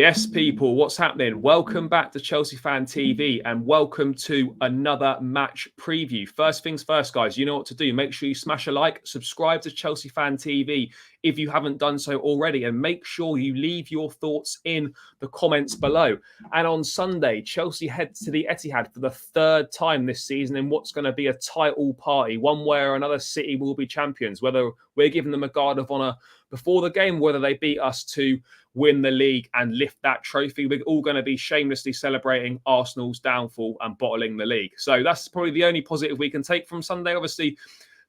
Yes, people, what's happening? Welcome back to Chelsea Fan TV and welcome to another match preview. First things first, guys, you know what to do. Make sure you smash a like, subscribe to Chelsea Fan TV if you haven't done so already, and make sure you leave your thoughts in the comments below. And on Sunday, Chelsea head to the Etihad for the third time this season in what's going to be a title party. One way or another, City will be champions, whether we're giving them a guard of honour before the game, whether they beat us to win the league and lift that trophy. We're all going to be shamelessly celebrating Arsenal's downfall and bottling the league. So that's probably the only positive we can take from Sunday. Obviously,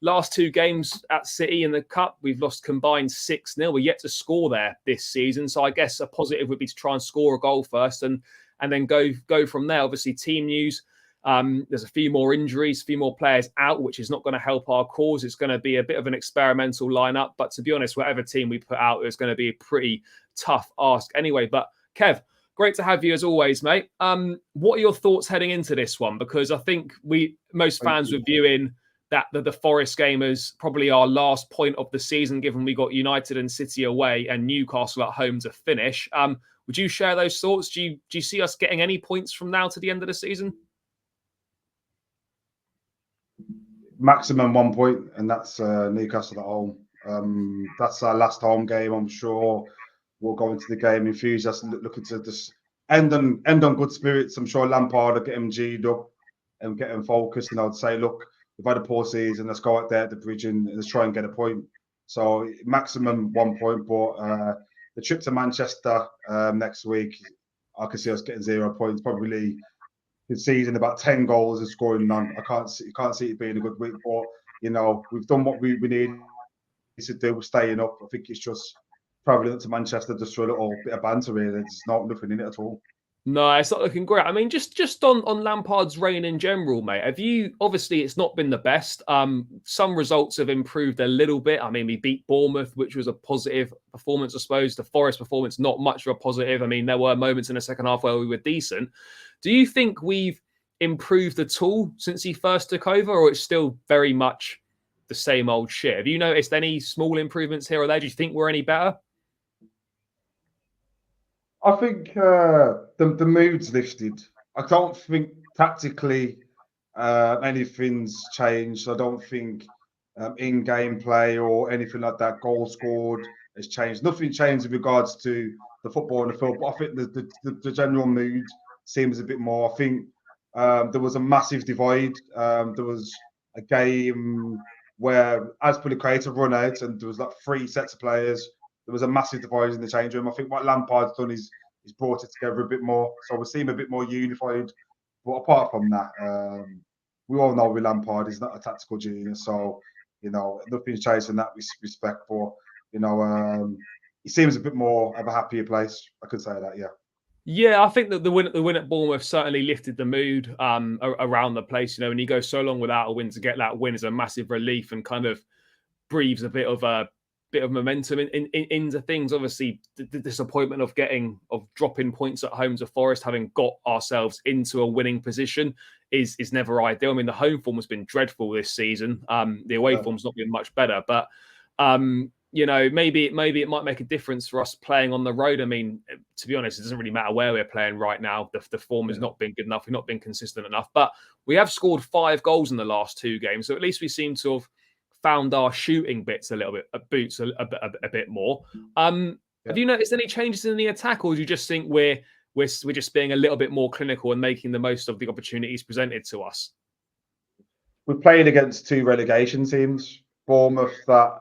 last two games at City in the Cup, we've lost combined 6-0. We're yet to score there this season. So I guess a positive would be to try and score a goal first and then go from there. Obviously, team news. There's a few more injuries, a few more players out, which is not going to help our cause. It's going to be a bit of an experimental lineup. But to be honest, whatever team we put out, it's going to be a pretty tough ask anyway. But Kev, great to have you as always, mate. What are your thoughts heading into this one? Because I think most fans were viewing that the Forest game as probably our last point of the season, given we got United and City away and Newcastle at home to finish. Would you share those thoughts? Do you see us getting any points from now to the end of the season? Maximum 1 point, and that's Newcastle at home. That's our last home game. I'm sure we'll go into the game enthusiastic, looking to just end on good spirits. I'm sure Lampard will get him G'd up and get him focused. And I'd say, look, we've had a poor season. Let's go out there at the bridge and let's try and get a point. So maximum 1 point. But the trip to Manchester next week, I can see us getting 0 points. Probably conceding about 10 goals and scoring none. I can't see it being a good week. But we've done what we need to do. We're staying up. I think it's just travelling up to Manchester just for a little bit of banter. Really, there's nothing in it at all. No, it's not looking great. I mean, just on Lampard's reign in general, mate. Obviously it's not been the best. Some results have improved a little bit. I mean, we beat Bournemouth, which was a positive performance, I suppose. The Forest performance, not much of a positive. I mean, there were moments in the second half where we were decent. Do you think we've improved at all since he first took over, or it's still very much the same old shit? Have you noticed any small improvements here or there? Do you think we're any better? I think the mood's lifted. I don't think tactically anything's changed. I don't think in-game play or anything like that, goal scored, has changed. Nothing changed with regards to the football and the field, but I think the general mood seems a bit more. I think there was a massive divide. There was a game where, as per the creative run out, and there was like 3 sets of players. There was a massive divide in the change room. I think what Lampard's done is he's brought it together a bit more. So we seem a bit more unified. But apart from that, we all know with Lampard, he's not a tactical genius. So, nothing's changed in that respect. But, he seems a bit more of a happier place. I could say that, yeah. Yeah, I think that the win at Bournemouth certainly lifted the mood around the place. When you go so long without a win, to get that win is a massive relief and kind of breathes a bit of momentum into things. Obviously, the disappointment of dropping points at home to Forest, having got ourselves into a winning position, is never ideal. I mean, the home form has been dreadful this season. The away form's not been much better, but maybe it might make a difference for us playing on the road. I mean, to be honest, it doesn't really matter where we're playing right now. The form has not been good enough. We've not been consistent enough, but we have scored 5 goals in the last 2 games, so at least we seem to have found our shooting bits a little bit, boots a bit more. Have you noticed any changes in the attack, or do you just think we're just being a little bit more clinical and making the most of the opportunities presented to us? We played against 2 relegation teams, Bournemouth that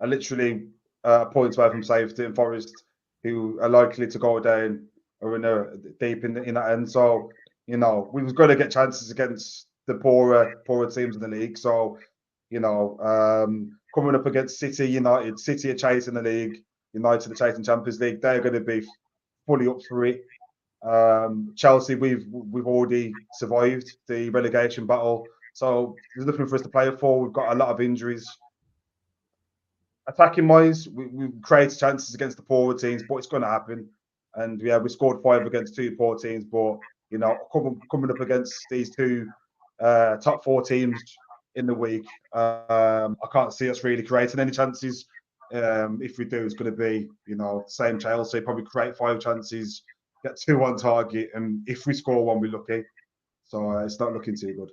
are literally points away from safety, and Forest, who are likely to go down or deep in that end. So we was going to get chances against the poorer teams in the league. So coming up against City, United, City are chasing the league, United are chasing Champions League. They're going to be fully up for it. Chelsea, we've already survived the relegation battle, so there's nothing for us to play for. We've got a lot of injuries. Attacking wise, we create chances against the poorer teams, but it's going to happen. And yeah, we scored 5 against 2 poor teams, but coming up against these 2 top 4 teams in the week, I can't see us really creating any chances. if we do, it's going to be, same Chelsea, probably create 5 chances, get 2 on target, and if we score 1, we're lucky. So it's not looking too good.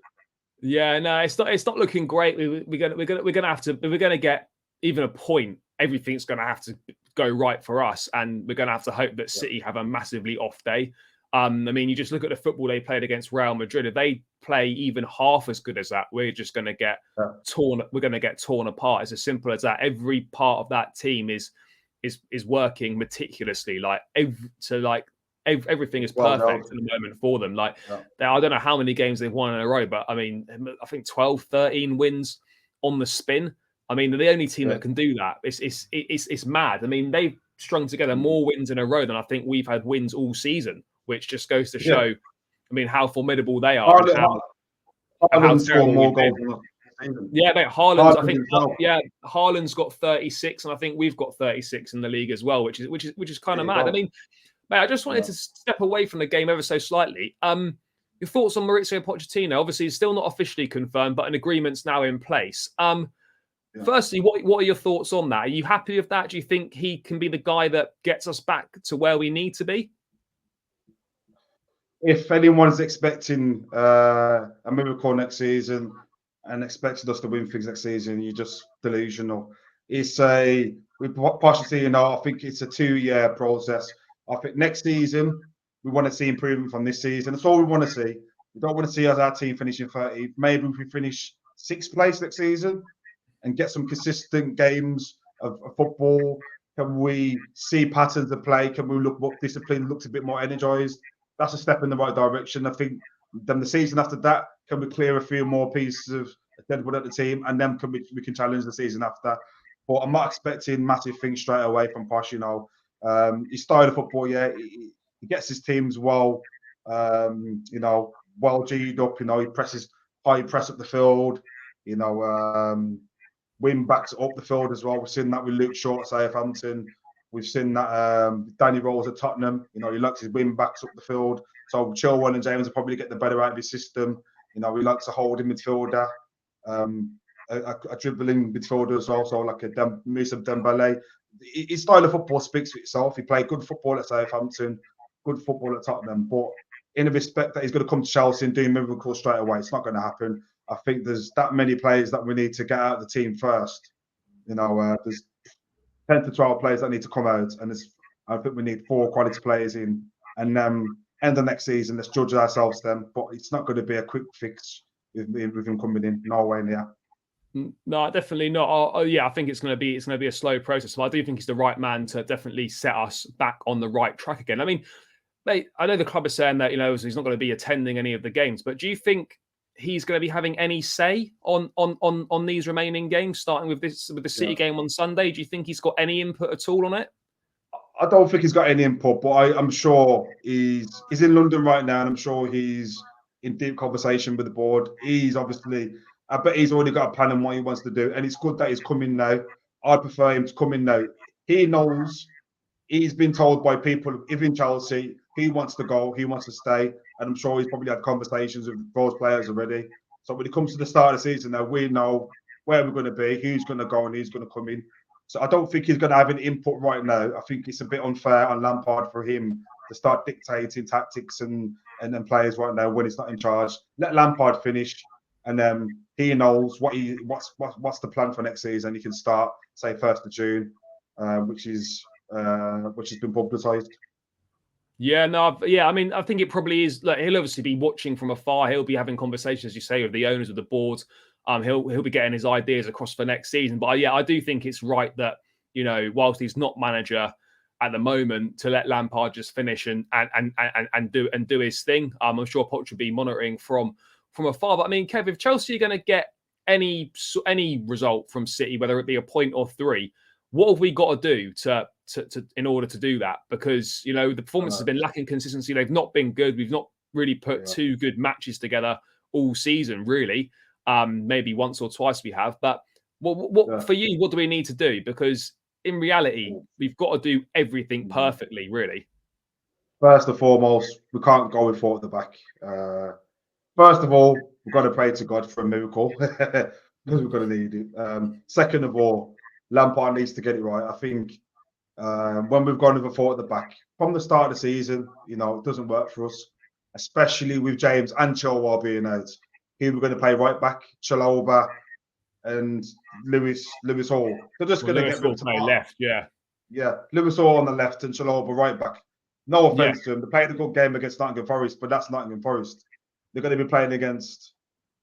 Yeah, no, it's not looking great. We're gonna have to. If we're gonna get even a point, everything's gonna have to go right for us, and we're gonna have to hope that City have a massively off day. I mean, you just look at the football they played against Real Madrid. If they play even half as good as that, we're just going to get torn. We're going to get torn apart. It's as simple as that. Every part of that team is working meticulously. Everything is perfect at the moment for them. I don't know how many games they've won in a row, but I mean, I think 12, 13 wins on the spin. I mean, they're the only team that can do that. It's mad. I mean, they've strung together more wins in a row than I think we've had wins all season, which just goes to show, I mean, how formidable they are and how terrible more goals. Yeah, mate, Haaland's, I think, Haaland's got 36, and I think we've got 36 in the league as well, which is kind of mad. I mean, mate, I just wanted to step away from the game ever so slightly. Your thoughts on Mauricio Pochettino? Obviously, it's still not officially confirmed, but an agreement's now in place. Firstly, what are your thoughts on that? Are you happy with that? Do you think he can be the guy that gets us back to where we need to be? If anyone's expecting a miracle next season and expecting us to win things next season, you're just delusional. With Pochettino, I think it's a 2-year process. I think next season we want to see improvement from this season. That's all we want to see. We don't want to see our team finishing 30th. Maybe if we finish 6th place next season and get some consistent games of football, can we see patterns of play? Can we look more disciplined, looks a bit more energized? That's a step in the right direction. I think then the season after that, can we clear a few more pieces of deadwood at the team, and then we can challenge the season after. But I'm not expecting massive things straight away from Posh. He started football, he gets his teams well G'd up. He presses high press up the field. Wing backs up the field as well. We've seen that with Luke Shaw at Southampton. We've seen that Danny Rose at Tottenham. He likes his wing backs up the field. So Chilwell and James will probably get the better out of his system. He likes a holding midfielder, a dribbling midfielder as well. So like a Moussa Dembele. His style of football speaks for itself. He played good football at Southampton, good football at Tottenham. But in the respect that he's going to come to Chelsea and do miracles straight away, it's not going to happen. I think there's that many players that we need to get out of the team first. There's 10 to 12 players that need to come out, and I think we need 4 quality players in. And end of next season, let's judge ourselves then. But it's not going to be a quick fix with him coming in. No way near. No, definitely not. I think it's going to be a slow process. So I do think he's the right man to definitely set us back on the right track again. I mean, mate, I know the club is saying that he's not going to be attending any of the games, but do you think he's going to be having any say on these remaining games, starting with the City game on Sunday? Do you think he's got any input at all on it? I don't think he's got any input, but I'm sure he's in London right now, and I'm sure he's in deep conversation with the board. I bet he's already got a plan on what he wants to do, and it's good that he's coming now. I prefer him to come in now. He knows, he's been told by people, even Chelsea, he wants to go, he wants to stay, and I'm sure he's probably had conversations with those players already. So when it comes to the start of the season now, we know where we're going to be, who's going to go and who's going to come in. So I don't think he's going to have an input right now. I think it's a bit unfair on Lampard for him to start dictating tactics and players right now when he's not in charge. Let Lampard finish, and he knows what's the plan for next season. He can start, say, 1st of June, which has been publicised. I mean, I think it probably is. Like, he'll obviously be watching from afar. He'll be having conversations, as you say, with the owners of the board. He'll be getting his ideas across for next season. But I do think it's right that whilst he's not manager at the moment, to let Lampard just finish and do his thing. I'm sure Poch will be monitoring from afar. But I mean, Kev, if Chelsea are going to get any result from City, whether it be a point or 3, what have we got to do to in order to do that? Because the performance has been lacking consistency. They've not been good. We've not really put 2 good matches together all season, really. Maybe once or twice we have. But what for you? What do we need to do? Because in reality, we've got to do everything perfectly, really. First and foremost, we can't go with 4 at the back. First of all, we've got to pray to God for a miracle because we're going to need it. Second of all, Lampard needs to get it right. I think when we've gone with a 4 at the back from the start of the season, it doesn't work for us, especially with James and Chilwell being out. Who we're going to play right back? Chalobah and Lewis Hall. They're just Well, going to Lewis get rid will of play Tamar. left, yeah. Yeah, Lewis Hall on the left and Chalobah right back. No Yeah. offense to him. They played a good game against Nottingham Forest, but that's Nottingham Forest. They're going to be playing against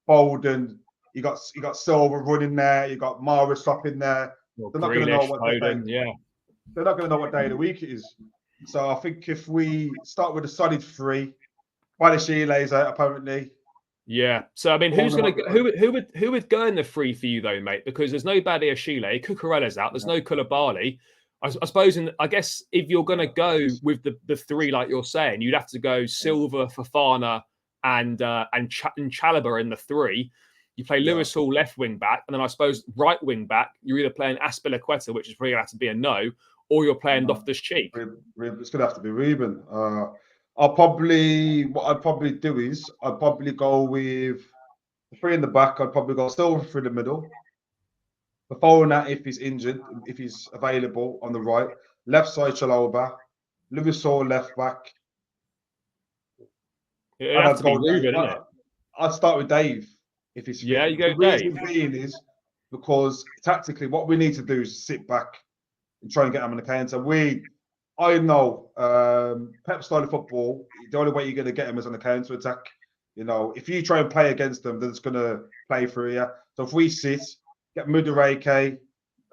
Bolden. You got Silver running there. You got Morris up in there. Well, They're not going to know Grealish, what Foden, yeah. they're not going to know what day of the week it is. So I think if we start with a solid 3, Badiashile's out apparently. Yeah. So I mean, who's going to who would go in the 3 for you though, mate? Because there's no Badiashile, Cucurella's out. There's no Koulibaly. I suppose, I guess if you're going to go with the 3 like you're saying, you'd have to go Silva, Fofana, and Chalobah in the 3. You play Lewis Hall left wing back, and then I suppose right wing back. You're either playing Azpilicueta, which is probably going to have to be a no, or you're playing Loftus-Cheek. It's going to have to be Ruben. What I'd probably do is I'd probably go with the 3 in the back. I'd probably go Silva through the middle. Fofana, if he's injured, if he's available on the right, left side Chalobah, Lewis Hall left back. It'd have to be Ruben, isn't it? I'd start with Dave if he's fit. Yeah, you go the reason being is because tactically, what we need to do is sit back and try and get them on the counter. I know Pep style of football. The only way you're going to get them is on the counter attack. If you try and play against them, then it's going to play through you. So if we sit, get Mudareke,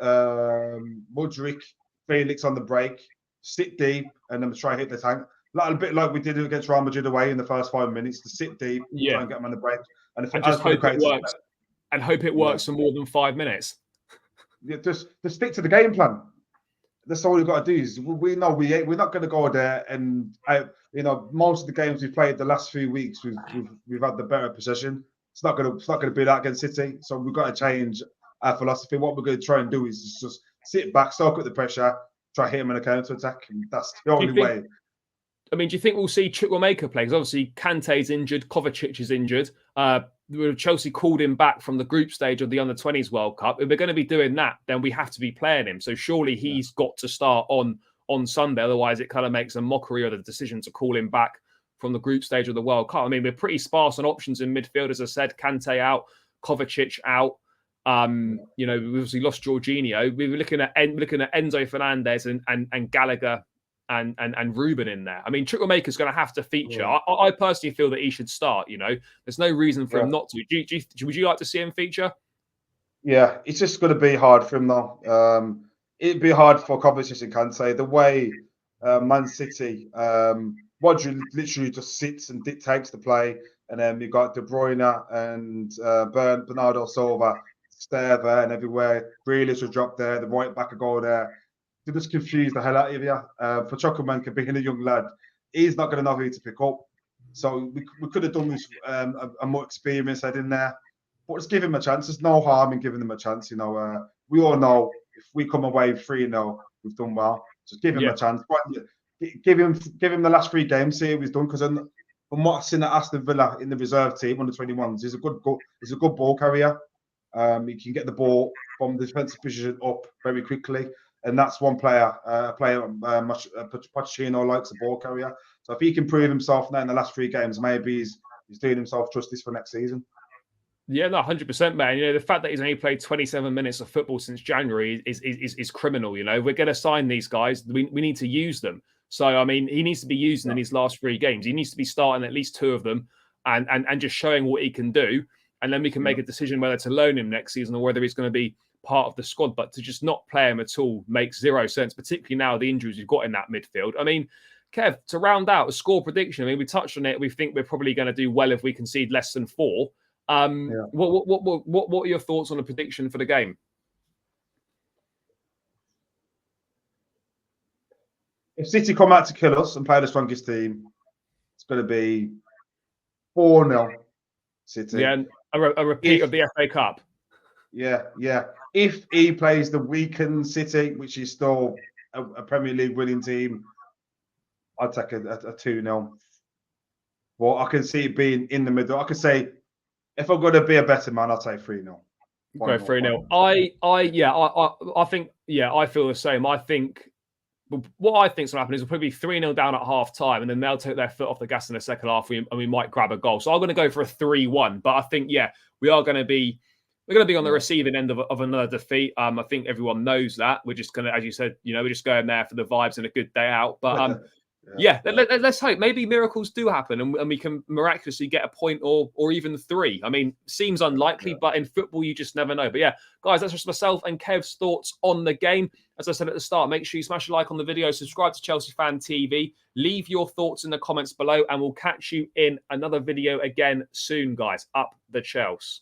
Mudryk, Felix on the break, sit deep, and then try and hit the tank. A bit like we did against Real Madrid away in the first 5 minutes, to sit deep, try and get them on the break. And just hope it works. And hope it works for more than 5 minutes. Yeah, just stick to the game plan. That's all we've got to do. Is we know we're not going to go there and most of the games we've played the last few weeks we've had the better possession. It's not going to be that against City. So we've got to change our philosophy. What we're going to try and do is just sit back, soak up the pressure, try hit them in a counter attack, and that's the only way. I mean, do you think we'll see Chukwuemeka play? Because obviously Kante's injured, Kovacic is injured. Chelsea called him back from the group stage of the Under-20s World Cup. If we're going to be doing that, then we have to be playing him. So surely he's got to start on Sunday. Otherwise, it kind of makes a mockery of the decision to call him back from the group stage of the World Cup. I mean, we're pretty sparse on options in midfield, as I said. Kante out, Kovacic out. We obviously lost Jorginho. We were looking at Enzo Fernandez and Gallagher and Ruben in there. I mean, Chukwuemeka's going to have to feature. I personally feel that he should start. There's no reason for him not to. Would you like to see him feature? Yeah, it's just going to be hard for him though. It'd be hard for Kovacic and Kante. The way Man City, Rodri literally just sits and dictates the play, and then we got De Bruyne and Bernardo Silva stare there and everywhere. Grealish will drop there. The right back will go there. To just confuse the hell out of you. For Chukwuemeka being a young lad, he's not going to know who to pick up. So we could have done with a more experienced head in there. But just give him a chance. There's no harm in giving him a chance. We all know if we come away 3-0, we've done well. Just give him a chance. Give him the last 3 games, see how he's done. Because from what I've seen at Aston Villa in the reserve team under 21s, he's a good ball carrier. He can get the ball from the defensive position up very quickly. And that's one player, Pochettino likes a ball carrier. So if he can prove himself now in the last 3 games, maybe he's doing himself justice for next season. Yeah, no, 100%, man. The fact that he's only played 27 minutes of football since January is criminal. We're going to sign these guys. We need to use them. So, I mean, he needs to be used in these last 3 games. He needs to be starting at least 2 of them and just showing what he can do. And then we can make a decision whether to loan him next season or whether he's going to be part of the squad. But to just not play him at all makes 0 sense, particularly now the injuries you've got in that midfield. I mean, Kev, to round out a score prediction, I mean, we touched on it. We think we're probably going to do well if we concede less than 4. What are your thoughts on the prediction for the game? If City come out to kill us and play the strongest team, it's going to be 4-0 City. Yeah, a repeat of the FA Cup. Yeah. If he plays the weakened City, which is still a Premier League winning team, I'd take a 2-0. Well, I can see it being in the middle. I could say, if I'm going to be a better man, I'll take 3-0. Go 3-0. I think, I feel the same. I think what I think's going to happen is we'll probably be 3-0 down at half time, and then they'll take their foot off the gas in the second half, and we might grab a goal. So I'm going to go for a 3-1. But I think, we are going to be on the receiving end of another defeat. I think everyone knows that. We're just going to, as you said, we're just going there for the vibes and a good day out. But let's hope maybe miracles do happen, and we can miraculously get a point or even 3. I mean, seems unlikely, but in football you just never know. But guys, that's just myself and Kev's thoughts on the game. As I said at the start, make sure you smash a like on the video, subscribe to Chelsea Fan TV, leave your thoughts in the comments below, and we'll catch you in another video again soon, guys. Up the Chelsea.